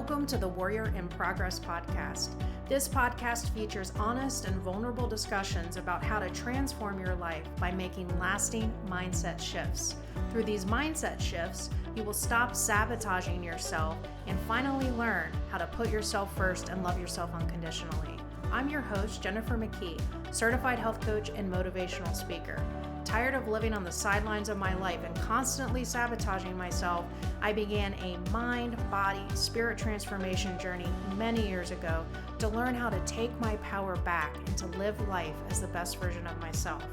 Welcome to the Warrior in Progress podcast. This podcast features honest and vulnerable discussions about how to transform your life by making lasting mindset shifts. Through these mindset shifts, you will stop sabotaging yourself and finally learn how to put yourself first and love yourself unconditionally. I'm your host, Jennifer McKee, certified health coach and motivational speaker. Tired of living on the sidelines of my life and constantly sabotaging myself, I began a mind, body, spirit transformation journey many years ago to learn how to take my power back and to live life as the best version of myself.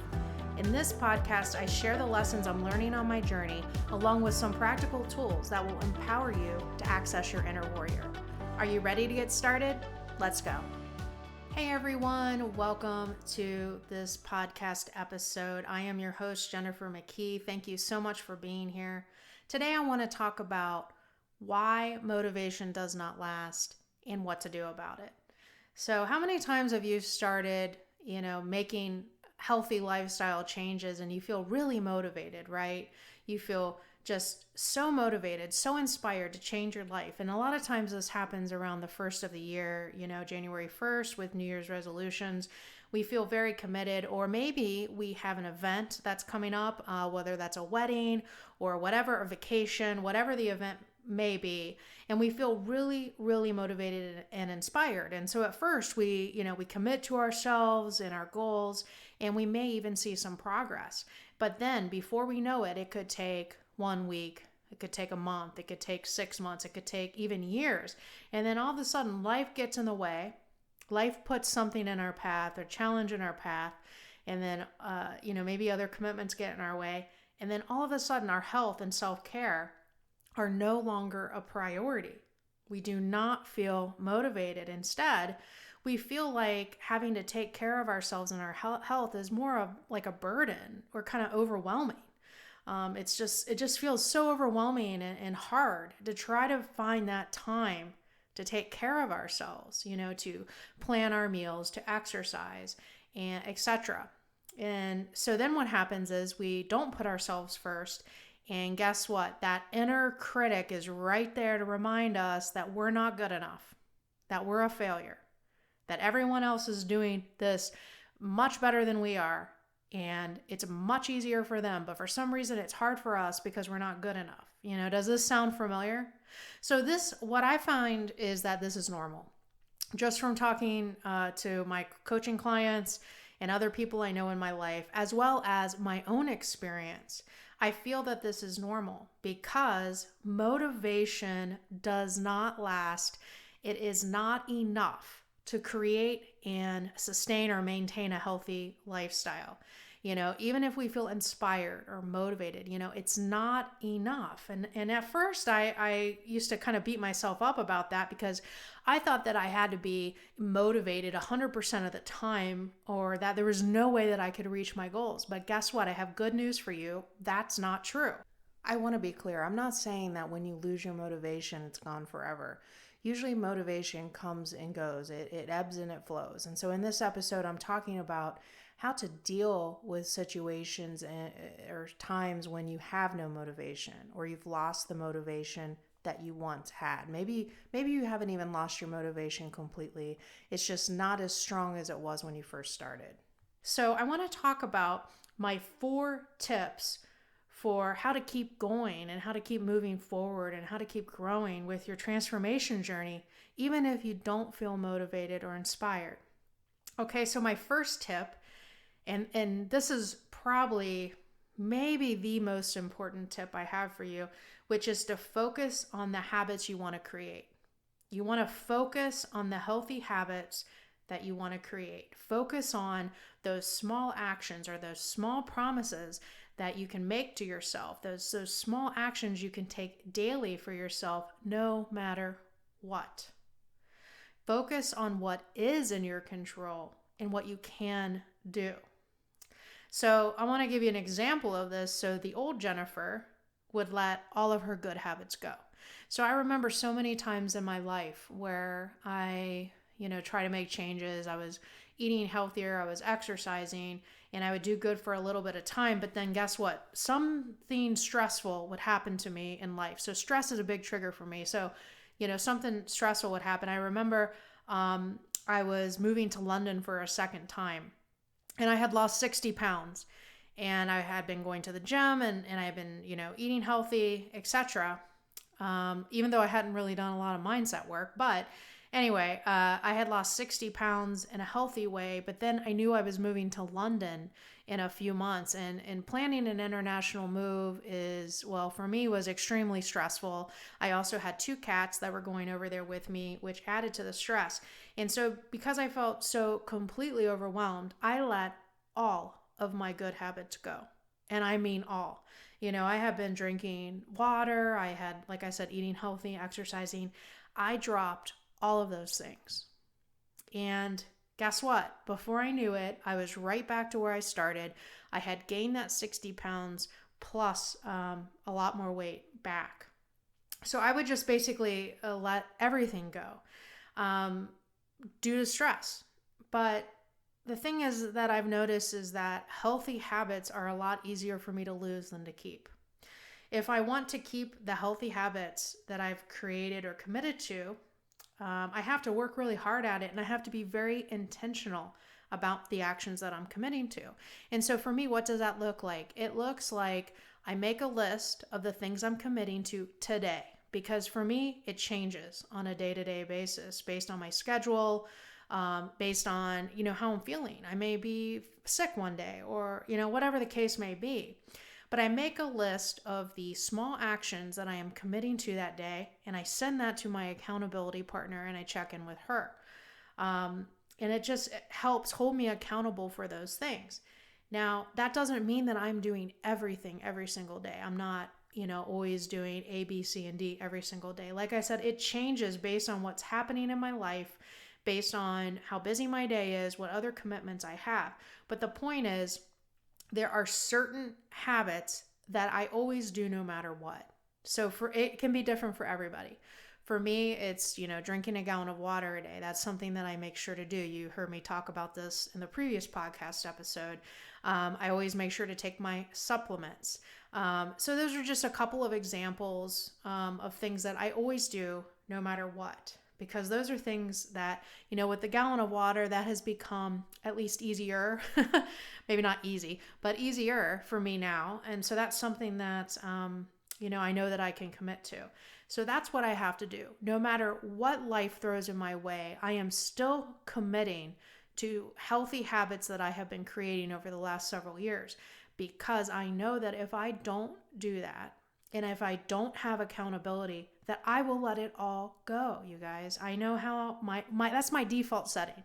In this podcast, I share the lessons I'm learning on my journey, along with some practical tools that will empower you to access your inner warrior. Are you ready to get started? Let's go. Hey everyone, welcome to this podcast episode. I am your host, Jennifer McKee. Thank you so much for being here. Today I want to talk about why motivation does not last and what to do about it. So how many times have you started, making healthy lifestyle changes and you feel really motivated, right? You feel just so motivated, so inspired to change your life. And a lot of times this happens around the first of the year, January 1st with New Year's resolutions. We feel very committed, or maybe we have an event that's coming up, whether that's a wedding or whatever, a vacation, whatever the event may be. And we feel really, really motivated and inspired. And so at first we commit to ourselves and our goals, and we may even see some progress. But then before we know it, it could take 1 week, it could take a month, it could take 6 months, it could take even years. And then all of a sudden life gets in the way. Life puts something in our path or challenge in our path. And then, maybe other commitments get in our way. And then all of a sudden our health and self-care are no longer a priority. We do not feel motivated. Instead, we feel like having to take care of ourselves and our health is more of like a burden or kind of overwhelming. It just feels so overwhelming and hard to try to find that time to take care of ourselves, to plan our meals, to exercise, and etc. And so then what happens is we don't put ourselves first. And guess what? That inner critic is right there to remind us that we're not good enough, that we're a failure, that everyone else is doing this much better than we are. And it's much easier for them, but for some reason it's hard for us because we're not good enough. Does this sound familiar? So what I find is that this is normal. Just from talking to my coaching clients and other people I know in my life, as well as my own experience, I feel that this is normal because motivation does not last. It is not enough to create and sustain or maintain a healthy lifestyle. Even if we feel inspired or motivated, it's not enough. And at first I used to kind of beat myself up about that because I thought that I had to be motivated 100% of the time, or that there was no way that I could reach my goals. But guess what? I have good news for you. That's not true. I want to be clear. I'm not saying that when you lose your motivation, it's gone forever. Usually motivation comes and goes. It ebbs and it flows. And so in this episode, I'm talking about how to deal with situations or times when you have no motivation or you've lost the motivation that you once had. Maybe you haven't even lost your motivation completely. It's just not as strong as it was when you first started. So I want to talk about my 4 tips for how to keep going and how to keep moving forward and how to keep growing with your transformation journey, even if you don't feel motivated or inspired. Okay, so my first tip, and this is probably maybe the most important tip I have for you, which is to focus on the habits you want to create. You want to focus on the healthy habits that you want to create. Focus on those small actions or those small promises that you can make to yourself, those small actions you can take daily for yourself, no matter what. Focus on what is in your control and what you can do. So I want to give you an example of this. So the old Jennifer would let all of her good habits go. So I remember so many times in my life where I, try to make changes. I was eating healthier, I was exercising, and I would do good for a little bit of time. But then guess what? Something stressful would happen to me in life. So stress is a big trigger for me. So something stressful would happen. I remember I was moving to London for a second time, and I had lost 60 pounds, and I had been going to the gym, and I had been, eating healthy, etc. Even though I hadn't really done a lot of mindset work. But anyway, I had lost 60 pounds in a healthy way, but then I knew I was moving to London in a few months, and planning an international move for me was extremely stressful. I also had 2 cats that were going over there with me, which added to the stress. And so because I felt so completely overwhelmed, I let all of my good habits go. And I mean all. I have been drinking water. I had, like I said, eating healthy, exercising. I dropped all of those things. And guess what? Before I knew it, I was right back to where I started. I had gained that 60 pounds plus a lot more weight back. So I would just basically let everything go due to stress. But the thing is that I've noticed is that healthy habits are a lot easier for me to lose than to keep. If I want to keep the healthy habits that I've created or committed to, I have to work really hard at it, and I have to be very intentional about the actions that I'm committing to. And so for me, what does that look like? It looks like I make a list of the things I'm committing to today, because for me, it changes on a day-to-day basis based on my schedule, based on, how I'm feeling. I may be sick one day or, whatever the case may be. But I make a list of the small actions that I am committing to that day, and I send that to my accountability partner, and I check in with her. And it just helps hold me accountable for those things. Now, that doesn't mean that I'm doing everything every single day. I'm not, always doing A, B, C, and D every single day. Like I said, it changes based on what's happening in my life, based on how busy my day is, what other commitments I have. But the point is, there are certain habits that I always do no matter what. So it can be different for everybody. For me, it's, drinking a gallon of water a day. That's something that I make sure to do. You heard me talk about this in the previous podcast episode. I always make sure to take my supplements. So those are just a couple of examples of things that I always do no matter what. Because those are things that, with the gallon of water, that has become at least easier, maybe not easy, but easier for me now. And so that's something that, I know that I can commit to. So that's what I have to do. No matter what life throws in my way, I am still committing to healthy habits that I have been creating over the last several years, because I know that if I don't do that, and if I don't have accountability, that I will let it all go, you guys. I know how that's my default setting.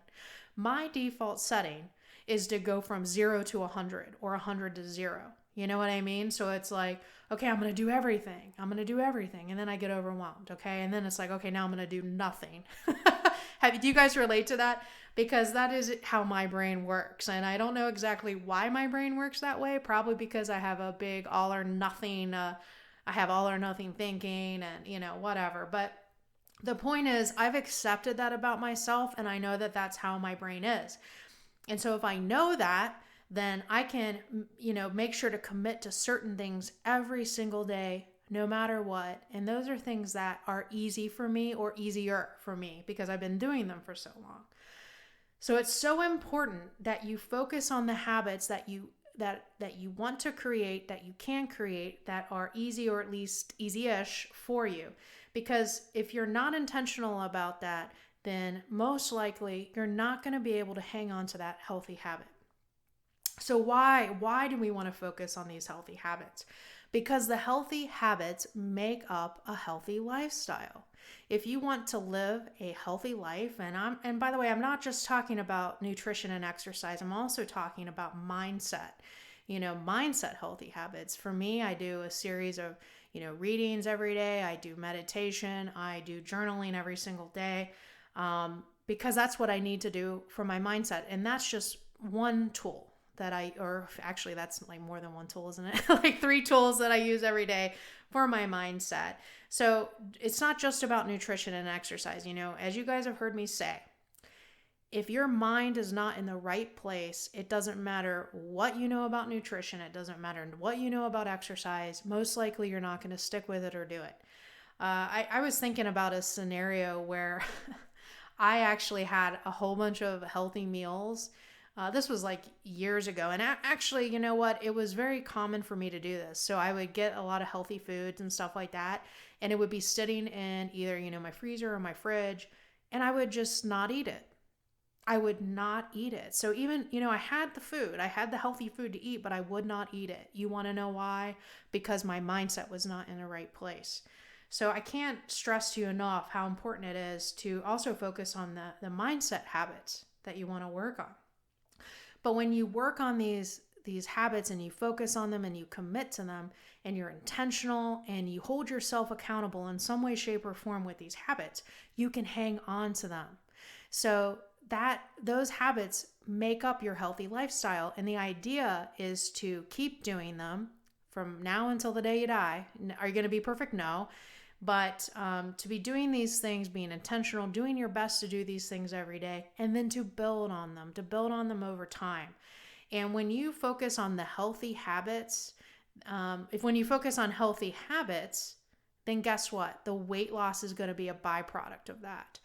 My default setting is to go from 0 to 100 or 100 to 0. You know what I mean? So it's like, okay, I'm going to do everything. And then I get overwhelmed. Okay. And then it's like, okay, now I'm going to do nothing. Do you guys relate to that? Because that is how my brain works. And I don't know exactly why my brain works that way. Probably because I have a big all or nothing, I have all or nothing thinking and, whatever. But the point is, I've accepted that about myself, and I know that that's how my brain is. And so if I know that, then I can, make sure to commit to certain things every single day, no matter what. And those are things that are easy for me or easier for me because I've been doing them for so long. So it's so important that you focus on the habits that you want to create, that you can create, that are easy or at least easy-ish for you. Because if you're not intentional about that, then most likely you're not going to be able to hang on to that healthy habit. So why do we want to focus on these healthy habits? Because the healthy habits make up a healthy lifestyle. If you want to live a healthy life, and by the way, I'm not just talking about nutrition and exercise, I'm also talking about mindset. Mindset healthy habits. For me, I do a series of, readings every day. I do meditation. I do journaling every single day because that's what I need to do for my mindset. And that's just one tool actually that's like more than one tool, isn't it? Like 3 tools that I use every day for my mindset. So it's not just about nutrition and exercise. As you guys have heard me say, if your mind is not in the right place, it doesn't matter what you know about nutrition. It doesn't matter what you know about exercise. Most likely you're not going to stick with it or do it. I was thinking about a scenario where I actually had a whole bunch of healthy meals. This was like years ago. And actually, you know what? It was very common for me to do this. So I would get a lot of healthy foods and stuff like that. And it would be sitting in either, my freezer or my fridge. And I would just not eat it. I would not eat it. So even, I had the food, I had the healthy food to eat, but I would not eat it. You want to know why? Because my mindset was not in the right place. So I can't stress to you enough how important it is to also focus on the mindset habits that you want to work on. But when you work on these habits and you focus on them and you commit to them and you're intentional and you hold yourself accountable in some way, shape, or form with these habits, you can hang on to them. So those habits make up your healthy lifestyle. And the idea is to keep doing them from now until the day you die. Are you going to be perfect? No. But to be doing these things, being intentional, doing your best to do these things every day, and then to build on them over time. And when you focus on the healthy habits, when you focus on healthy habits, then guess what? The weight loss is going to be a byproduct of that.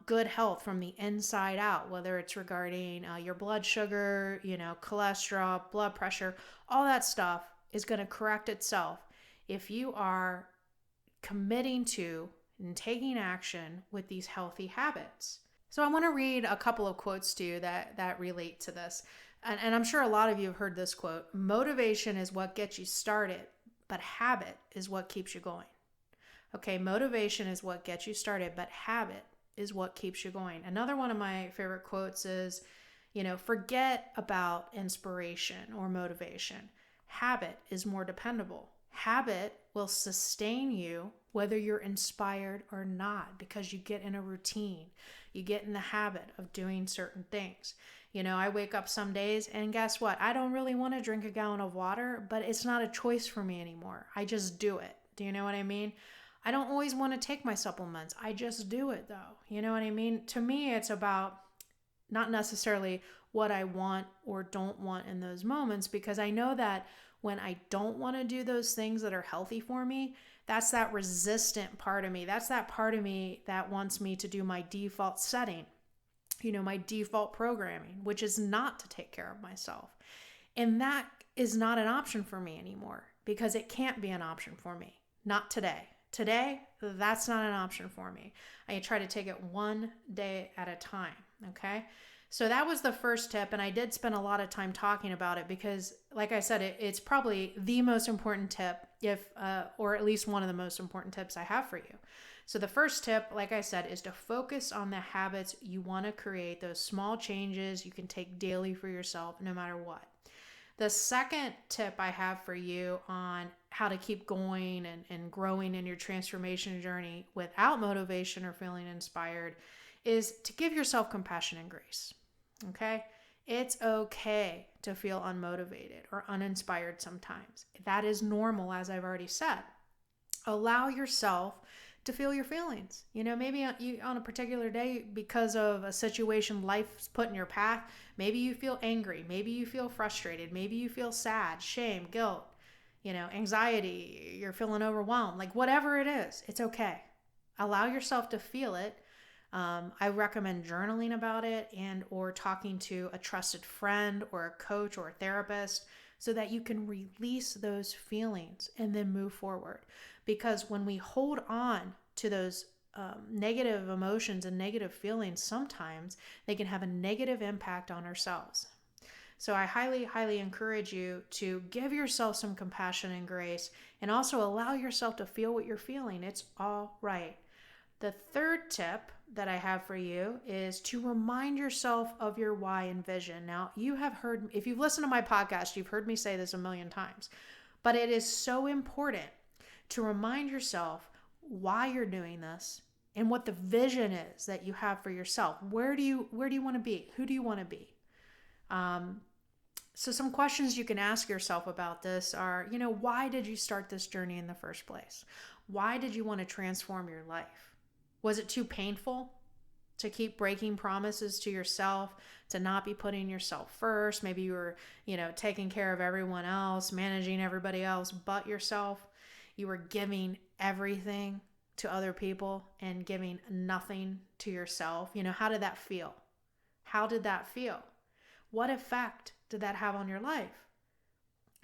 Good health from the inside out, whether it's regarding your blood sugar, cholesterol, blood pressure, all that stuff is going to correct itself if you are committing to and taking action with these healthy habits. So I want to read a couple of quotes to you that relate to this. And I'm sure a lot of you have heard this quote: motivation is what gets you started, but habit is what keeps you going. Okay, motivation is what gets you started, but habit is what keeps you going. Another one of my favorite quotes is, forget about inspiration or motivation. Habit is more dependable. Habit will sustain you whether you're inspired or not, because you get in a routine. You get in the habit of doing certain things. I wake up some days and guess what? I don't really want to drink a gallon of water, but it's not a choice for me anymore. I just do it. Do you know what I mean? I don't always want to take my supplements. I just do it though. You know what I mean? To me, it's about not necessarily what I want or don't want in those moments, because I know that when I don't want to do those things that are healthy for me, that's that resistant part of me. That's that part of me that wants me to do my default setting, my default programming, which is not to take care of myself. And that is not an option for me anymore, because it can't be an option for me. Not today. Today, that's not an option for me. I try to take it one day at a time, okay? So that was the first tip, and I did spend a lot of time talking about it because, like I said, it's probably the most important tip, or at least one of the most important tips I have for you. So the first tip, like I said, is to focus on the habits you want to create, those small changes you can take daily for yourself, no matter what. The second tip I have for you on how to keep going and growing in your transformation journey without motivation or feeling inspired is to give yourself compassion and grace. Okay? It's okay to feel unmotivated or uninspired sometimes. That is normal, as I've already said. Allow yourself to feel your feelings. Maybe on a particular day, because of a situation life's put in your path, maybe you feel angry, maybe you feel frustrated, maybe you feel sad, shame, guilt, anxiety, you're feeling overwhelmed, like whatever it is, it's okay. Allow yourself to feel it. I recommend journaling about it or talking to a trusted friend or a coach or a therapist so that you can release those feelings and then move forward. Because when we hold on to those negative emotions and negative feelings, sometimes they can have a negative impact on ourselves. So I highly, highly encourage you to give yourself some compassion and grace, and also allow yourself to feel what you're feeling. It's all right. The third tip that I have for you is to remind yourself of your why and vision. Now, you have heard, if you've listened to my podcast, you've heard me say this a million times, but it is so important to remind yourself why you're doing this and what the vision is that you have for yourself. Where do you want to be? Who do you want to be? So some questions you can ask yourself about this are, why did you start this journey in the first place? Why did you want to transform your life? Was it too painful to keep breaking promises to yourself, to not be putting yourself first? Maybe you were, taking care of everyone else, managing everybody else but yourself. You were giving everything to other people and giving nothing to yourself, how did that feel? How did that feel? What effect did that have on your life?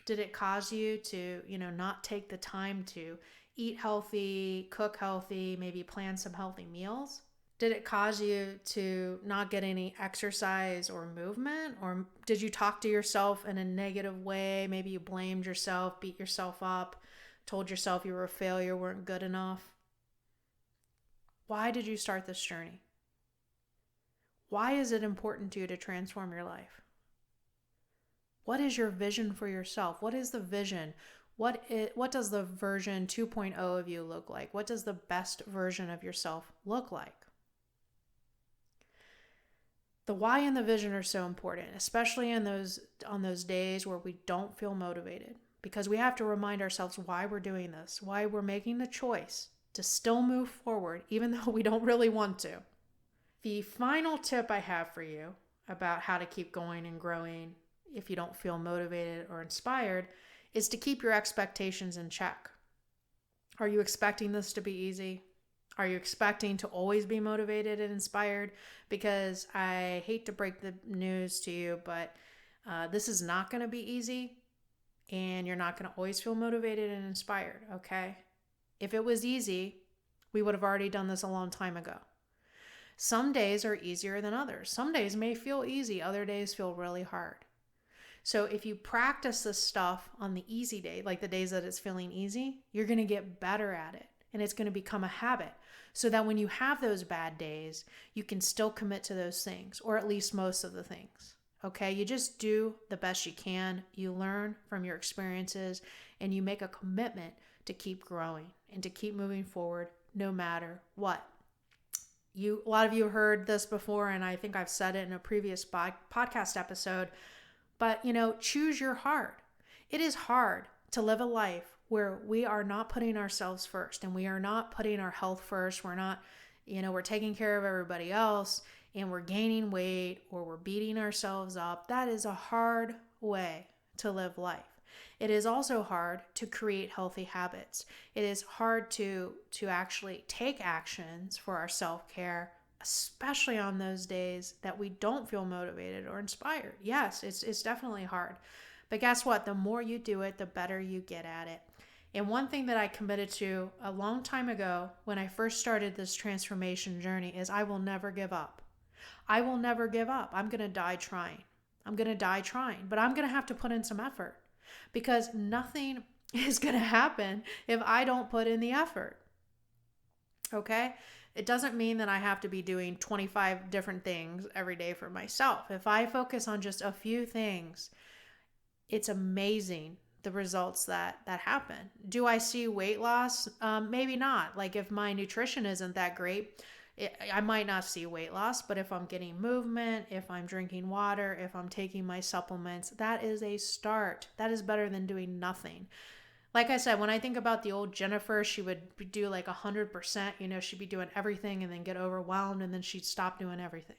Did it cause you to, not take the time to eat healthy, cook healthy, maybe plan some healthy meals? Did it cause you to not get any exercise or movement? Or did you talk to yourself in a negative way? Maybe you blamed yourself, beat yourself up, told yourself you were a failure, weren't good enough. Why did you start this journey? Why is it important to you to transform your life? What is your vision for yourself? What is the vision? What does the version 2.0 of you look like? What does the best version of yourself look like? The why and the vision are so important, especially on those days where we don't feel motivated, because we have to remind ourselves why we're doing this, why we're making the choice to still move forward, even though we don't really want to. The final tip I have for you about how to keep going and growing if you don't feel motivated or inspired is to keep your expectations in check. Are you expecting this to be easy? Are you expecting to always be motivated and inspired? Because I hate to break the news to you, but this is not going to be easy, and you're not going to always feel motivated and inspired, okay? If it was easy, we would have already done this a long time ago. Some days are easier than others. Some days may feel easy, other days feel really hard. So if you practice this stuff on the easy day, like the days that it's feeling easy, you're going to get better at it, and it's going to become a habit, so that when you have those bad days, you can still commit to those things, or at least most of the things. Okay, you just do the best you can. You learn from your experiences, and you make a commitment to keep growing and to keep moving forward no matter what. A lot of you heard this before, and I think I've said it in a previous podcast episode, but choose your heart. It is hard to live a life where we are not putting ourselves first, and we are not putting our health first. We're not, we're taking care of everybody else, and we're gaining weight, or we're beating ourselves up. That is a hard way to live life. It is also hard to create healthy habits. It is hard to actually take actions for our self-care, especially on those days that we don't feel motivated or inspired. Yes, it's definitely hard. But guess what? The more you do it, the better you get at it. And one thing that I committed to a long time ago when I first started this transformation journey is I will never give up. I will never give up. I'm going to die trying. But I'm going to have to put in some effort, because nothing is going to happen if I don't put in the effort. Okay? It doesn't mean that I have to be doing 25 different things every day for myself. If I focus on just a few things, it's amazing the results that happen. Do I see weight loss? Maybe not. Like if my nutrition isn't that great, I might not see weight loss, but if I'm getting movement, if I'm drinking water, if I'm taking my supplements, that is a start. That is better than doing nothing. Like I said, when I think about the old Jennifer, she would do like 100%, she'd be doing everything and then get overwhelmed, and then she'd stop doing everything.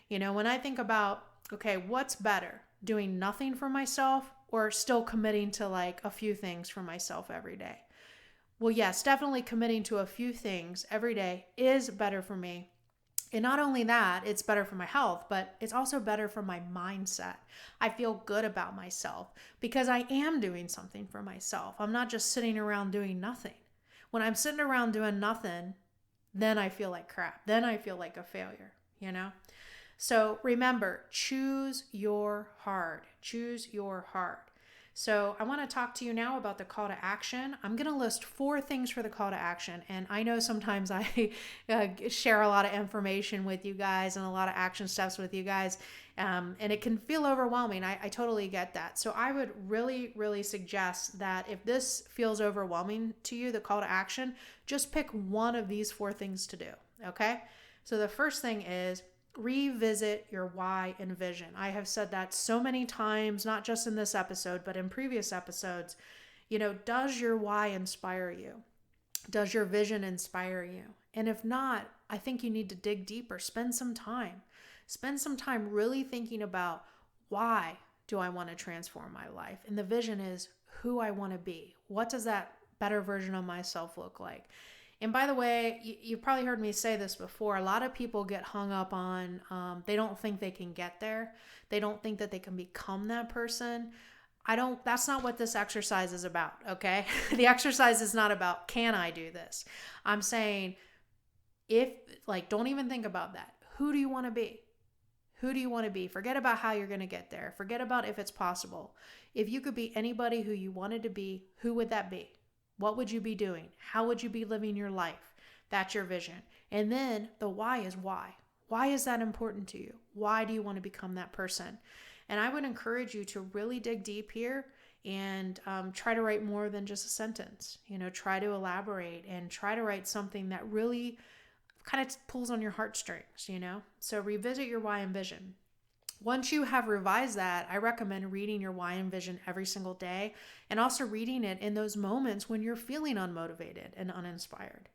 When I think about, okay, what's better? Doing nothing for myself, or still committing to like a few things for myself every day? Well, yes, definitely committing to a few things every day is better for me. And not only that, it's better for my health, but it's also better for my mindset. I feel good about myself because I am doing something for myself. I'm not just sitting around doing nothing. When I'm sitting around doing nothing, then I feel like crap. Then I feel like a failure, So remember, choose your heart. Choose your heart. So I want to talk to you now about the call to action. I'm going to list 4 things for the call to action. And I know sometimes I share a lot of information with you guys and a lot of action steps with you guys. And it can feel overwhelming. I totally get that. So I would really, really suggest that if this feels overwhelming to you, the call to action, just pick one of these 4 things to do. Okay? So the first thing is revisit your why and vision. I have said that so many times, not just in this episode, but in previous episodes. Does your why inspire you? Does your vision inspire you? And if not, I think you need to dig deeper. Spend some time really thinking about, why do I want to transform my life? And the vision is who I want to be. What does that better version of myself look like? And by the way, you've probably heard me say this before. A lot of people get hung up on, they don't think they can get there. They don't think that they can become that person. That's not what this exercise is about, okay? The exercise is not about, can I do this? I'm saying, don't even think about that. Who do you want to be? Who do you want to be? Forget about how you're going to get there. Forget about if it's possible. If you could be anybody who you wanted to be, who would that be? What would you be doing? How would you be living your life? That's your vision. And then the why is why. Why is that important to you? Why do you want to become that person? And I would encourage you to really dig deep here and try to write more than just a sentence. Try to elaborate and try to write something that really kind of pulls on your heartstrings, So revisit your why and vision. Once you have revised that, I recommend reading your why and vision every single day and also reading it in those moments when you're feeling unmotivated and uninspired.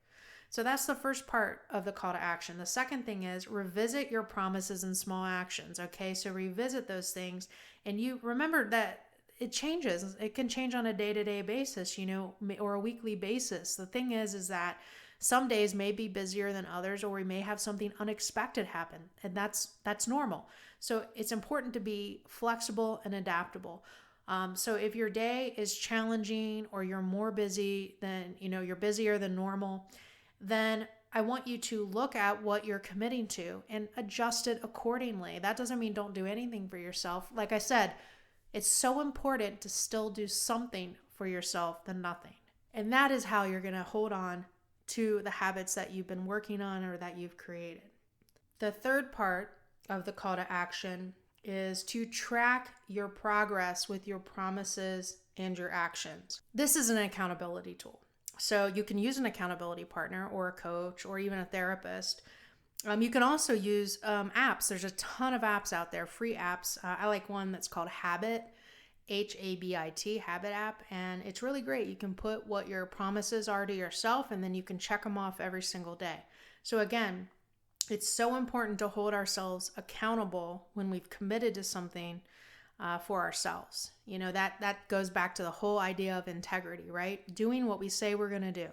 So that's the first part of the call to action. The second thing is revisit your promises and small actions. Okay, so revisit those things and you remember that it changes. It can change on a day-to-day basis, or a weekly basis. The thing is that some days may be busier than others, or we may have something unexpected happen, and that's normal. So it's important to be flexible and adaptable. So if your day is challenging or you're more busy than, you're busier than normal, then I want you to look at what you're committing to and adjust it accordingly. That doesn't mean don't do anything for yourself. Like I said, it's so important to still do something for yourself than nothing. And that is how you're going to hold on to the habits that you've been working on or that you've created. The third part of the call to action is to track your progress with your promises and your actions. This is an accountability tool. So you can use an accountability partner or a coach or even a therapist. You can also use apps. There's a ton of apps out there, free apps. I like one that's called Habit, Habit, Habit app, and it's really great. You can put what your promises are to yourself, and then you can check them off every single day. So again, it's so important to hold ourselves accountable when we've committed to something for ourselves. That goes back to the whole idea of integrity, right? Doing what we say we're going to do.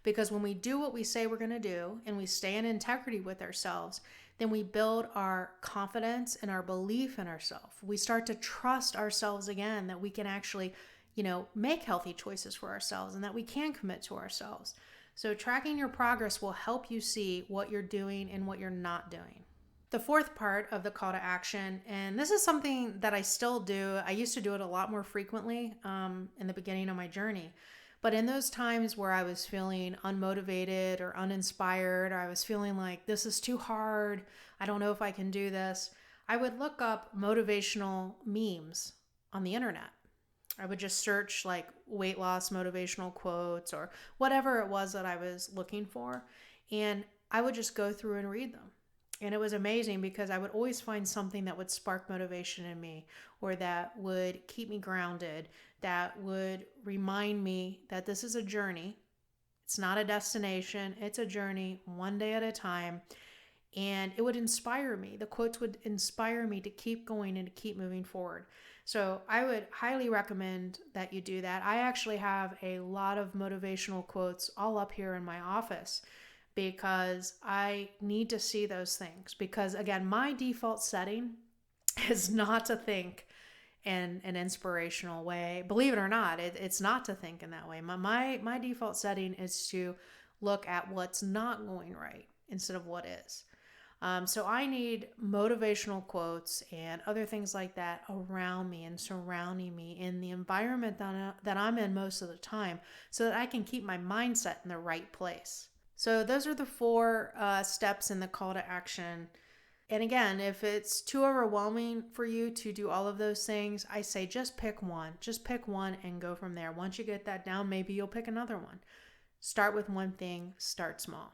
Because when we do what we say we're going to do and we stay in integrity with ourselves, then we build our confidence and our belief in ourselves. We start to trust ourselves again, that we can actually, make healthy choices for ourselves and that we can commit to ourselves. So tracking your progress will help you see what you're doing and what you're not doing. The fourth part of the call to action, and this is something that I still do. I used to do it a lot more frequently in the beginning of my journey. But in those times where I was feeling unmotivated or uninspired, or I was feeling like this is too hard, I don't know if I can do this, I would look up motivational memes on the internet. I would just search like weight loss motivational quotes or whatever it was that I was looking for. And I would just go through and read them. And it was amazing because I would always find something that would spark motivation in me, or that would keep me grounded, that would remind me that this is a journey. It's not a destination. It's a journey, one day at a time. And it would inspire me. The quotes would inspire me to keep going and to keep moving forward. So I would highly recommend that you do that. I actually have a lot of motivational quotes all up here in my office, because I need to see those things. Because again, my default setting is not to think in an inspirational way. Believe it or not, it's not to think in that way. My default setting is to look at what's not going right instead of what is. So I need motivational quotes and other things like that around me and surrounding me in the environment that I'm in most of the time, so that I can keep my mindset in the right place. So those are the 4 steps in the call to action. And again, if it's too overwhelming for you to do all of those things, I say just pick one. Just pick one and go from there. Once you get that down, maybe you'll pick another one. Start with one thing, start small.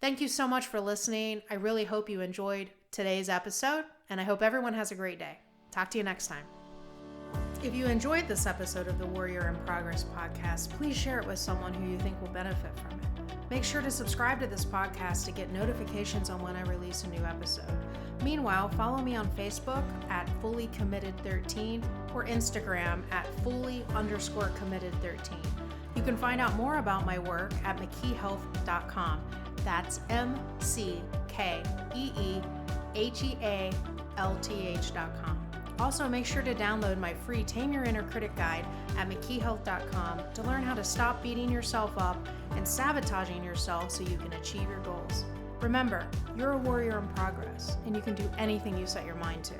Thank you so much for listening. I really hope you enjoyed today's episode, and I hope everyone has a great day. Talk to you next time. If you enjoyed this episode of the Warrior in Progress podcast, please share it with someone who you think will benefit from it. Make sure to subscribe to this podcast to get notifications on when I release a new episode. Meanwhile, follow me on Facebook at fullycommitted13 or Instagram at fully_committed13. You can find out more about my work at mckeehealth.com. That's McKeehealth.com. Also, make sure to download my free Tame Your Inner Critic guide at mckeehealth.com to learn how to stop beating yourself up and sabotaging yourself so you can achieve your goals. Remember, you're a warrior in progress, and you can do anything you set your mind to.